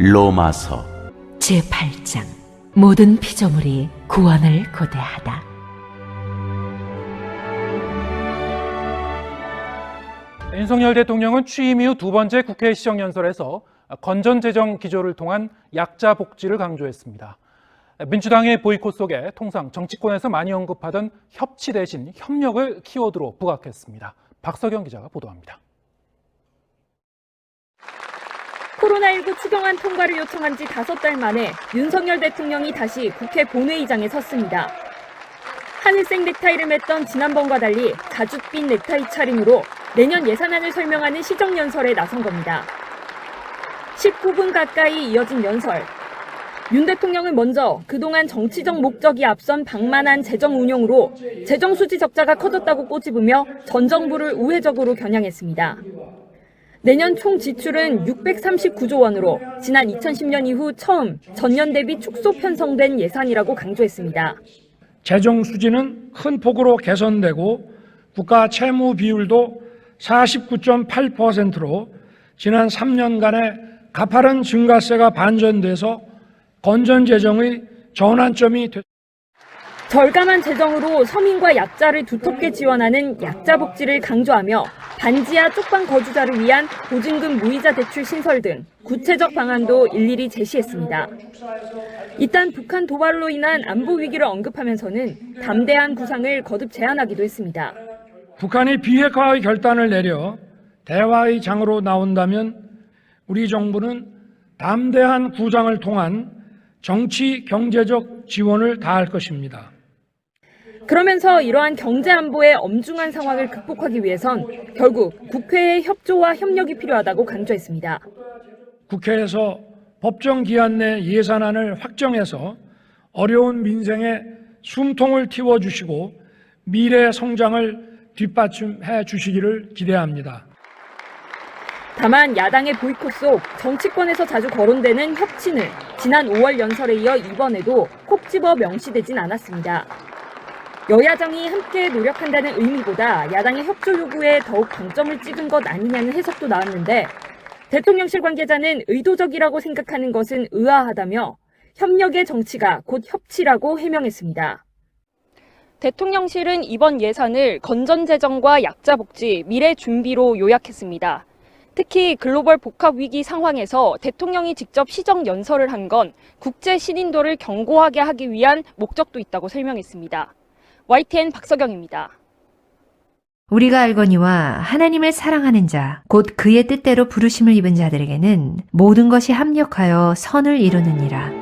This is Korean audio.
로마서 제8장 모든 피조물이 구원을 고대하다. 윤석열 대통령은 취임 이후 두 번째 국회 시정연설에서 건전재정 기조를 통한 약자 복지를 강조했습니다. 민주당의 보이콧 속에 통상 정치권에서 많이 언급하던 협치 대신 협력을 키워드로 부각했습니다. 박석영 기자가 보도합니다. 코로나19 추경안 통과를 요청한 지 5달 만에 윤석열 대통령이 다시 국회 본회의장에 섰습니다. 하늘색 넥타이를 맸던 지난번과 달리 가죽빛 넥타이 차림으로 내년 예산안을 설명하는 시정연설에 나선 겁니다. 19분 가까이 이어진 연설. 윤 대통령은 먼저 그동안 정치적 목적이 앞선 방만한 재정 운용으로 재정 수지 적자가 커졌다고 꼬집으며 전 정부를 우회적으로 겨냥했습니다. 내년 총 지출은 639조 원으로 지난 2010년 이후 처음 전년 대비 축소 편성된 예산이라고 강조했습니다. 재정 수지는 큰 폭으로 개선되고 국가 채무 비율도 49.8%로 지난 3년간의 가파른 증가세가 반전돼서 건전 재정의 전환점이 됐습니다. 절감한 재정으로 서민과 약자를 두텁게 지원하는 약자 복지를 강조하며 반지하 쪽방 거주자를 위한 보증금 무이자 대출 신설 등 구체적 방안도 일일이 제시했습니다. 이딴 북한 도발로 인한 안보 위기를 언급하면서는 담대한 구상을 거듭 제안하기도 했습니다. 북한이 비핵화의 결단을 내려 대화의 장으로 나온다면 우리 정부는 담대한 구상을 통한 정치, 경제적 지원을 다할 것입니다. 그러면서 이러한 경제 안보의 엄중한 상황을 극복하기 위해선 결국 국회의 협조와 협력이 필요하다고 강조했습니다. 국회에서 법정 기한 내 예산안을 확정해서 어려운 민생에 숨통을 틔워주시고 미래 성장을 뒷받침해 주시기를 기대합니다. 다만 야당의 보이콧 속 정치권에서 자주 거론되는 협치는 지난 5월 연설에 이어 이번에도 콕 집어 명시되진 않았습니다. 여야정이 함께 노력한다는 의미보다 야당의 협조 요구에 더욱 방점을 찍은 것 아니냐는 해석도 나왔는데 대통령실 관계자는 의도적이라고 생각하는 것은 의아하다며 협력의 정치가 곧 협치라고 해명했습니다. 대통령실은 이번 예산을 건전재정과 약자복지, 미래준비로 요약했습니다. 특히 글로벌 복합위기 상황에서 대통령이 직접 시정연설을 한 건 국제 신인도를 견고하게 하기 위한 목적도 있다고 설명했습니다. YTN 박석영입니다. 우리가 알거니와 하나님을 사랑하는 자, 곧 그의 뜻대로 부르심을 입은 자들에게는 모든 것이 합력하여 선을 이루느니라.